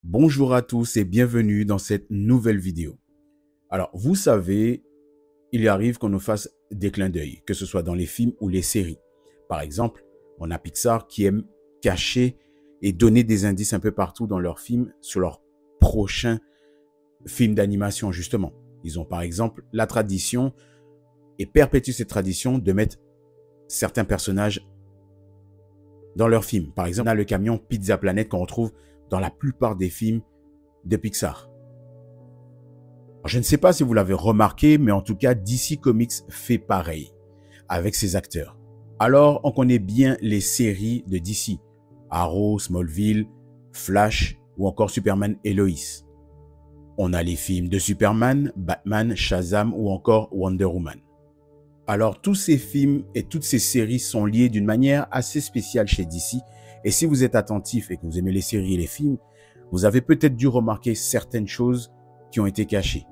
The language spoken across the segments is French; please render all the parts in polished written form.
Bonjour à tous et bienvenue dans cette nouvelle vidéo. Alors, vous savez, il arrive qu'on nous fasse des clins d'œil, que ce soit dans les films ou les séries. Par exemple, on a Pixar qui aime cacher et donner des indices un peu partout dans leurs films sur leurs prochains films d'animation, justement. Ils ont par exemple la tradition et perpétuent cette tradition de mettre certains personnages dans leurs films. Par exemple, on a le camion Pizza Planet qu'on retrouve dans la plupart des films de Pixar. Je ne sais pas si vous l'avez remarqué, mais en tout cas, DC Comics fait pareil avec ses acteurs. Alors, on connaît bien les séries de DC. Arrow, Smallville, Flash ou encore Superman et Lois. On a les films de Superman, Batman, Shazam ou encore Wonder Woman. Alors, tous ces films et toutes ces séries sont liés d'une manière assez spéciale chez DC. Et si vous êtes attentif et que vous aimez les séries et les films, vous avez peut-être dû remarquer certaines choses qui ont été cachées.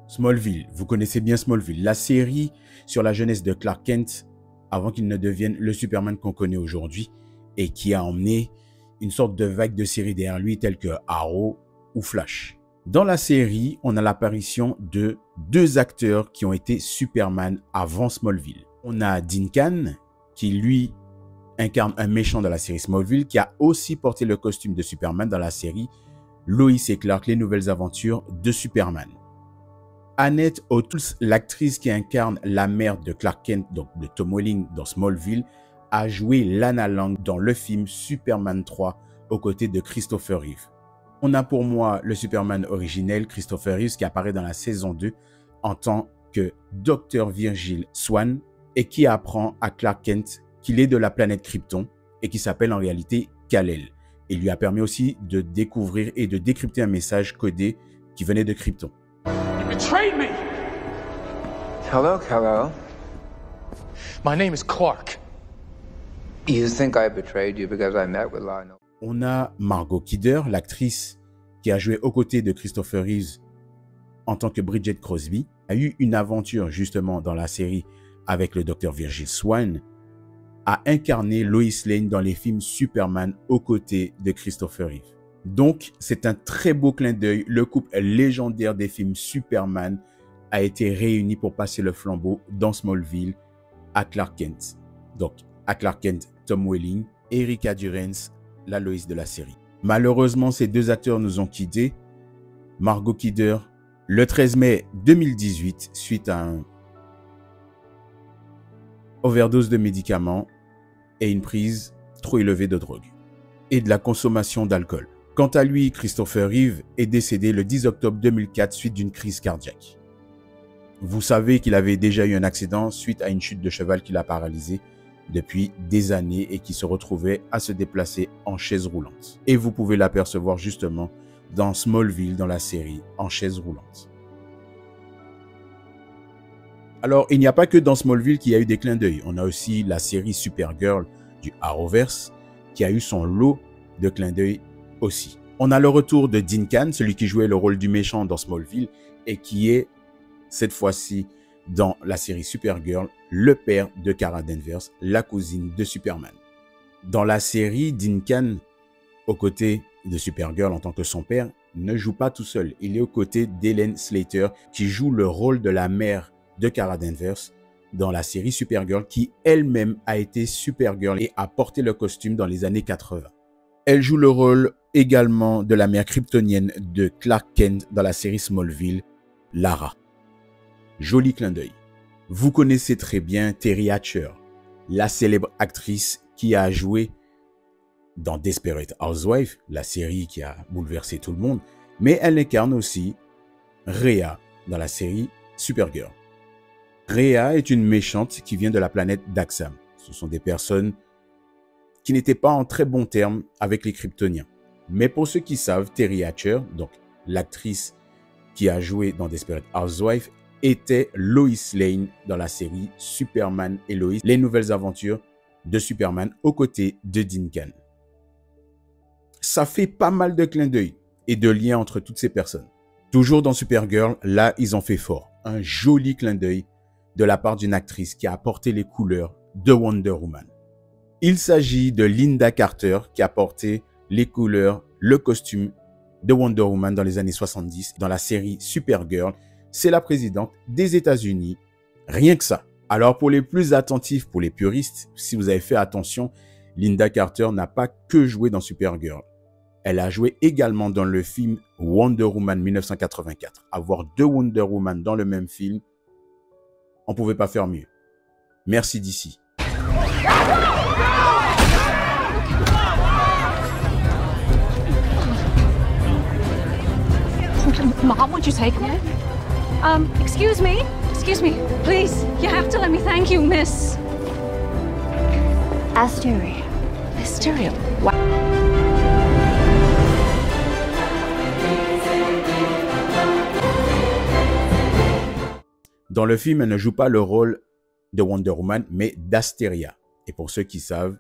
Smallville, vous connaissez bien Smallville, la série sur la jeunesse de Clark Kent avant qu'il ne devienne le Superman qu'on connaît aujourd'hui et qui a emmené une sorte de vague de séries derrière lui telles que Arrow ou Flash. Dans la série, on a l'apparition de deux acteurs qui ont été Superman avant Smallville. On a Dean Cain, qui lui incarne un méchant dans la série Smallville, qui a aussi porté le costume de Superman dans la série Lois et Clark, les nouvelles aventures de Superman. Annette O'Toole, l'actrice qui incarne la mère de Clark Kent, donc de Tom Welling dans Smallville, a joué Lana Lang dans le film Superman 3 aux côtés de Christopher Reeve. On a pour moi le Superman originel, Christopher Reeve, qui apparaît dans la saison 2 en tant que Dr. Virgil Swan et qui apprend à Clark Kent qu'il est de la planète Krypton et qui s'appelle en réalité Kal-El. Il lui a permis aussi de découvrir et de décrypter un message codé qui venait de Krypton. You betrayed me! Hello, Kal-El. My name is Clark. You think I betrayed you because I met with Lionel? On a Margot Kidder, l'actrice qui a joué aux côtés de Christopher Reeve en tant que Bridget Crosby, a eu une aventure justement dans la série avec le Dr. Virgil Swan, a incarné Lois Lane dans les films Superman aux côtés de Christopher Reeve. Donc, c'est un très beau clin d'œil. Le couple légendaire des films Superman a été réuni pour passer le flambeau dans Smallville à Clark Kent. Donc, à Clark Kent, Tom Welling, Erika Durance, la Lois de la série. Malheureusement, ces deux acteurs nous ont quittés. Margot Kidder, le 13 mai 2018, suite à un overdose de médicaments et une prise trop élevée de drogue et de la consommation d'alcool. Quant à lui, Christopher Reeve est décédé le 10 octobre 2004 suite d'une crise cardiaque. Vous savez qu'il avait déjà eu un accident suite à une chute de cheval qui l'a paralysé depuis des années et qui se retrouvait à se déplacer en chaise roulante. Et vous pouvez l'apercevoir justement dans Smallville, dans la série, en chaise roulante. Alors, il n'y a pas que dans Smallville qu'il y a eu des clins d'œil. On a aussi la série Supergirl du Arrowverse qui a eu son lot de clins d'œil aussi. On a le retour de Dean Cain, celui qui jouait le rôle du méchant dans Smallville et qui est, cette fois-ci, dans la série Supergirl, le père de Kara Danvers, la cousine de Superman. Dans la série, Dean Cain, aux côtés de Supergirl en tant que son père, ne joue pas tout seul. Il est aux côtés d'Helen Slater, qui joue le rôle de la mère de Kara Danvers dans la série Supergirl, qui elle-même a été Supergirl et a porté le costume dans les années 80. Elle joue le rôle également de la mère kryptonienne de Clark Kent dans la série Smallville, Lara. Joli clin d'œil. Vous connaissez très bien Teri Hatcher, la célèbre actrice qui a joué dans Desperate Housewives, la série qui a bouleversé tout le monde, mais elle incarne aussi Rhea dans la série Supergirl. Rhea est une méchante qui vient de la planète Daxam. Ce sont des personnes qui n'étaient pas en très bons termes avec les Kryptoniens. Mais pour ceux qui savent, Teri Hatcher, donc l'actrice qui a joué dans Desperate Housewives, était Lois Lane dans la série Superman et Lois, les nouvelles aventures de Superman aux côtés de Dean Cain. Ça fait pas mal de clins d'œil et de liens entre toutes ces personnes. Toujours dans Supergirl, là, ils ont fait fort. Un joli clin d'œil de la part d'une actrice qui a apporté les couleurs de Wonder Woman. Il s'agit de Lynda Carter qui a porté les couleurs, le costume de Wonder Woman dans les années 70 dans la série Supergirl. C'est la présidente des États-Unis, rien que ça. Alors pour les plus attentifs, pour les puristes, si vous avez fait attention, Lynda Carter n'a pas que joué dans Supergirl. Elle a joué également dans le film Wonder Woman 1984. Avoir deux Wonder Woman dans le même film, on ne pouvait pas faire mieux. Merci DC. Mom, would you take me? Excuse me, please. You have to let me thank you, Miss Asteria. Asteria. Wow. Dans le film, elle ne joue pas le rôle de Wonder Woman, mais d'Asteria. Et pour ceux qui savent,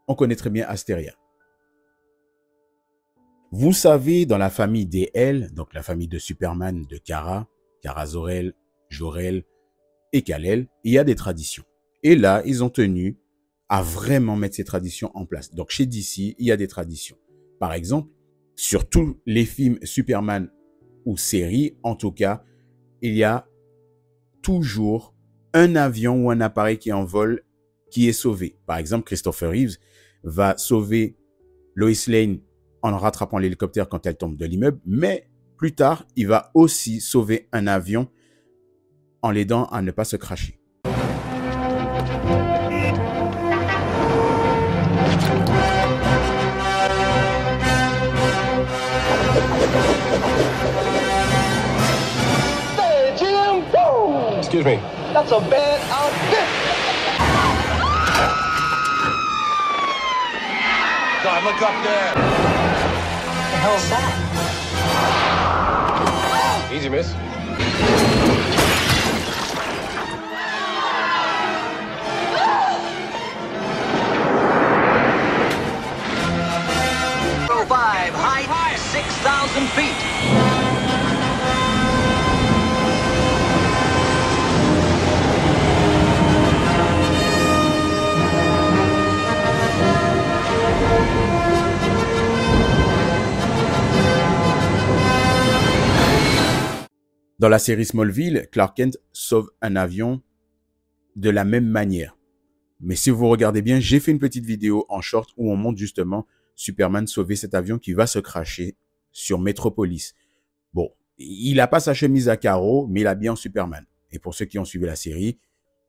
on connaît très bien Asteria. Vous savez, dans la famille des L, donc la famille de Superman, de Kara Zor-El, Jor-El et Kal-El, il y a des traditions. Et là, ils ont tenu à vraiment mettre ces traditions en place. Donc chez DC, il y a des traditions. Par exemple, sur tous les films Superman ou séries, en tout cas, il y a toujours un avion ou un appareil qui est en vol qui est sauvé. Par exemple, Christopher Reeves va sauver Lois Lane en rattrapant l'hélicoptère quand elle tombe de l'immeuble, mais plus tard, il va aussi sauver un avion en l'aidant à ne pas se crasher. Hey, Jim! Whoa! Excuse me. That's a bad outfit! God, look up there. What the hell's that? Easy, miss. Height 6,000 feet. Dans la série Smallville, Clark Kent sauve un avion de la même manière. Mais si vous regardez bien, j'ai fait une petite vidéo en short où on montre justement Superman sauver cet avion qui va se crasher sur Metropolis. Bon, il n'a pas sa chemise à carreaux, mais il a bien Superman. Et pour ceux qui ont suivi la série,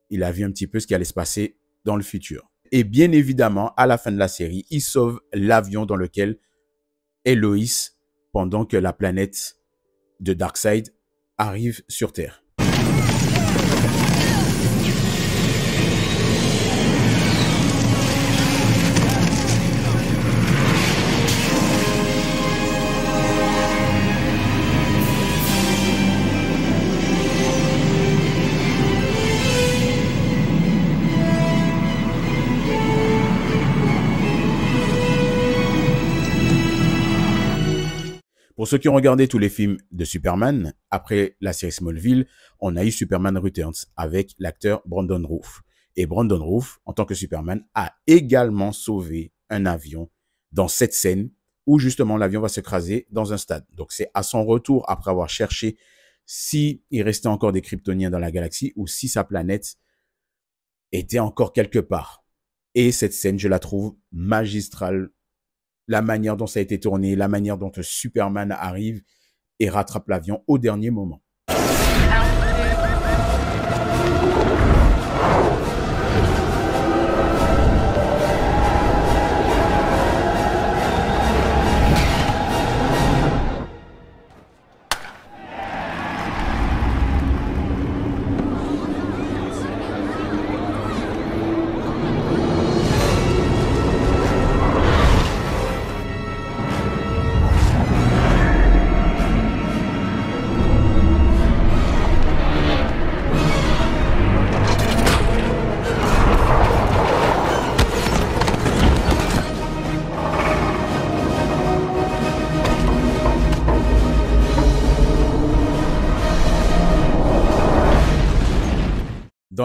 il a vu un petit peu ce qui allait se passer dans le futur. Et bien évidemment, à la fin de la série, il sauve l'avion dans lequel est Lois pendant que la planète de Darkseid arrive sur Terre. Pour ceux qui ont regardé tous les films de Superman, après la série Smallville, on a eu Superman Returns avec l'acteur Brandon Routh. Et Brandon Routh, en tant que Superman, a également sauvé un avion dans cette scène où justement l'avion va s'écraser dans un stade. Donc c'est à son retour, après avoir cherché s'il restait encore des Kryptoniens dans la galaxie ou si sa planète était encore quelque part. Et cette scène, je la trouve magistrale. La manière dont ça a été tourné, la manière dont Superman arrive et rattrape l'avion au dernier moment.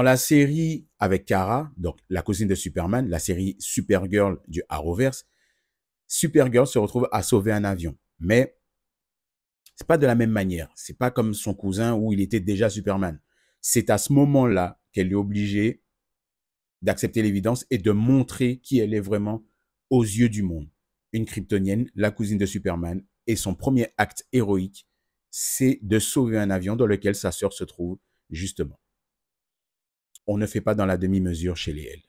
Dans la série avec Kara, donc la cousine de Superman, la série Supergirl du Arrowverse, Supergirl se retrouve à sauver un avion. Mais c'est pas de la même manière. C'est pas comme son cousin où il était déjà Superman. C'est à ce moment-là qu'elle est obligée d'accepter l'évidence et de montrer qui elle est vraiment aux yeux du monde. Une Kryptonienne, la cousine de Superman, et son premier acte héroïque, c'est de sauver un avion dans lequel sa sœur se trouve, justement. On ne fait pas dans la demi-mesure chez les L.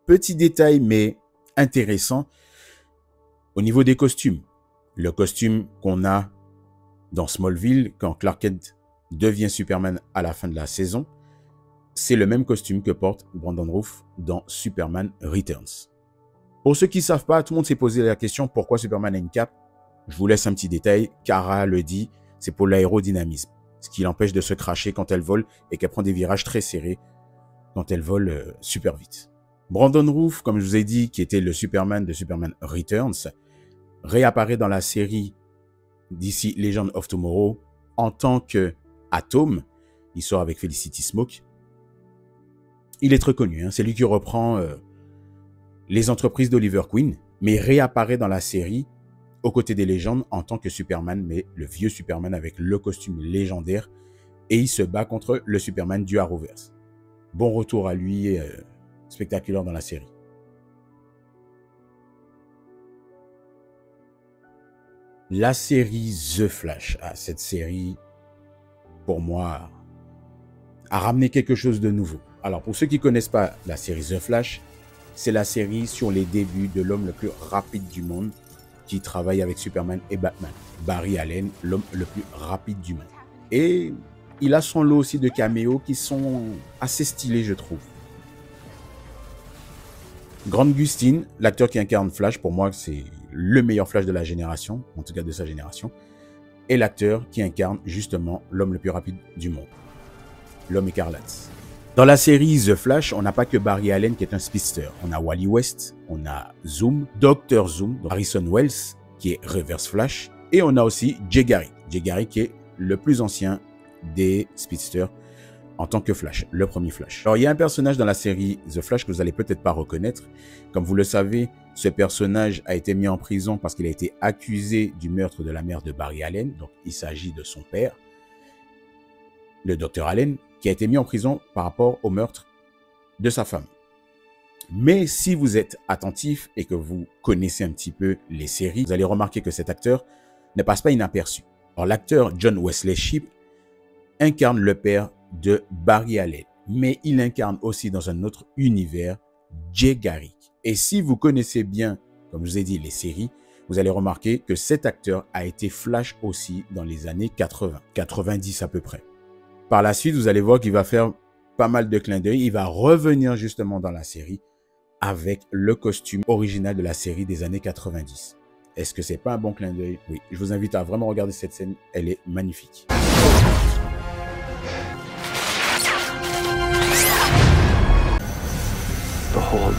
Petit détail, mais intéressant, au niveau des costumes. Le costume qu'on a dans Smallville, quand Clark Kent devient Superman à la fin de la saison, c'est le même costume que porte Brandon Routh dans Superman Returns. Pour ceux qui ne savent pas, tout le monde s'est posé la question pourquoi Superman a une cape. Je vous laisse un petit détail. Kara le dit, c'est pour l'aérodynamisme, ce qui l'empêche de se cracher quand elle vole et qu'elle prend des virages très serrés quand elle vole super vite. Brandon Routh, comme je vous ai dit, qui était le Superman de Superman Returns, réapparaît dans la série DC Legend of Tomorrow en tant que Atom. Il sort avec Felicity Smoke. Il est très connu, hein? C'est lui qui reprend les entreprises d'Oliver Queen, mais réapparaît dans la série aux côtés des légendes en tant que Superman, mais le vieux Superman avec le costume légendaire, et il se bat contre le Superman du Arrowverse. Bon retour à lui, spectaculaire dans la série. La série The Flash, cette série, pour moi, a ramené quelque chose de nouveau. Alors, pour ceux qui ne connaissent pas la série The Flash, c'est la série sur les débuts de l'homme le plus rapide du monde qui travaille avec Superman et Batman. Barry Allen, l'homme le plus rapide du monde. Et il a son lot aussi de caméos qui sont assez stylés, je trouve. Grant Gustin, l'acteur qui incarne Flash, pour moi, c'est le meilleur Flash de la génération, en tout cas de sa génération, et l'acteur qui incarne justement l'homme le plus rapide du monde, l'homme écarlate. Dans la série The Flash, on n'a pas que Barry Allen qui est un speedster. On a Wally West, on a Zoom, Dr. Zoom, Harrison Wells qui est Reverse Flash, et on a aussi Jay Garrick. Jay Garrick qui est le plus ancien des speedsters en tant que Flash, le premier Flash. Alors, il y a un personnage dans la série The Flash que vous n'allez peut-être pas reconnaître. Comme vous le savez, ce personnage a été mis en prison parce qu'il a été accusé du meurtre de la mère de Barry Allen. Donc, il s'agit de son père, le Dr. Allen, qui a été mis en prison par rapport au meurtre de sa femme. Mais si vous êtes attentif et que vous connaissez un petit peu les séries, vous allez remarquer que cet acteur ne passe pas inaperçu. Alors, l'acteur John Wesley Shipp incarne le père de Barry Allen, mais il incarne aussi dans un autre univers Jay Garrick. Et si vous connaissez bien, comme je vous ai dit, les séries, vous allez remarquer que cet acteur a été Flash aussi dans les années 80, 90 à peu près. Par la suite, vous allez voir qu'il va faire pas mal de clins d'œil. Il va revenir justement dans la série avec le costume original de la série des années 90. Est-ce que c'est pas un bon clin d'œil? Oui, je vous invite à vraiment regarder cette scène, elle est magnifique. Behold.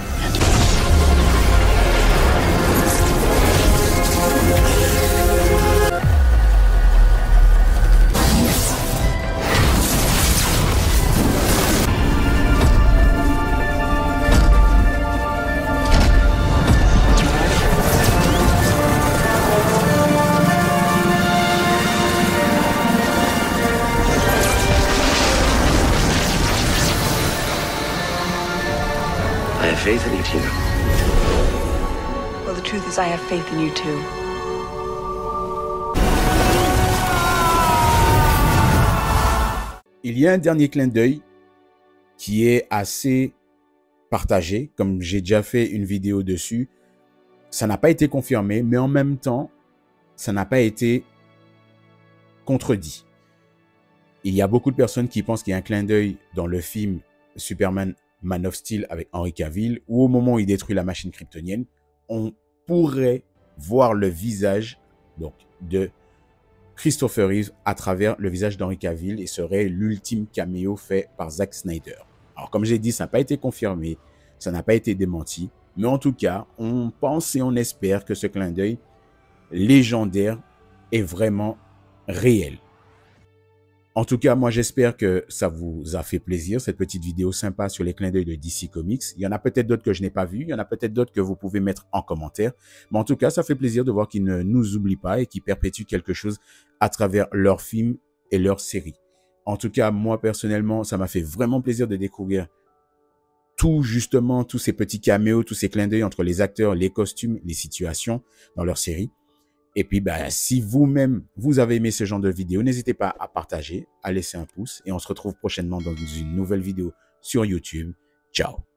I have faith in you, Tina. Well, the truth is I have faith in you, too. il y a un dernier clin d'œil qui est assez partagé, comme j'ai déjà fait une vidéo dessus. Ça n'a pas été confirmé, mais en même temps, ça n'a pas été contredit. Il y a beaucoup de personnes qui pensent qu'il y a un clin d'œil dans le film Superman Man of Steel avec Henry Cavill, où au moment où il détruit la machine kryptonienne, on pourrait voir le visage donc, de Christopher Reeve à travers le visage d'Henry Cavill et serait l'ultime caméo fait par Zack Snyder. Alors comme j'ai dit, ça n'a pas été confirmé, ça n'a pas été démenti, mais en tout cas, on pense et on espère que ce clin d'œil légendaire est vraiment réel. En tout cas, moi j'espère que ça vous a fait plaisir, cette petite vidéo sympa sur les clins d'œil de DC Comics. Il y en a peut-être d'autres que je n'ai pas vus, il y en a peut-être d'autres que vous pouvez mettre en commentaire. Mais en tout cas, ça fait plaisir de voir qu'ils ne nous oublient pas et qu'ils perpétuent quelque chose à travers leurs films et leurs séries. En tout cas, moi personnellement, ça m'a fait vraiment plaisir de découvrir tous ces petits caméos, tous ces clins d'œil entre les acteurs, les costumes, les situations dans leurs séries. Et puis, si vous-même, vous avez aimé ce genre de vidéo, n'hésitez pas à partager, à laisser un pouce. Et on se retrouve prochainement dans une nouvelle vidéo sur YouTube. Ciao!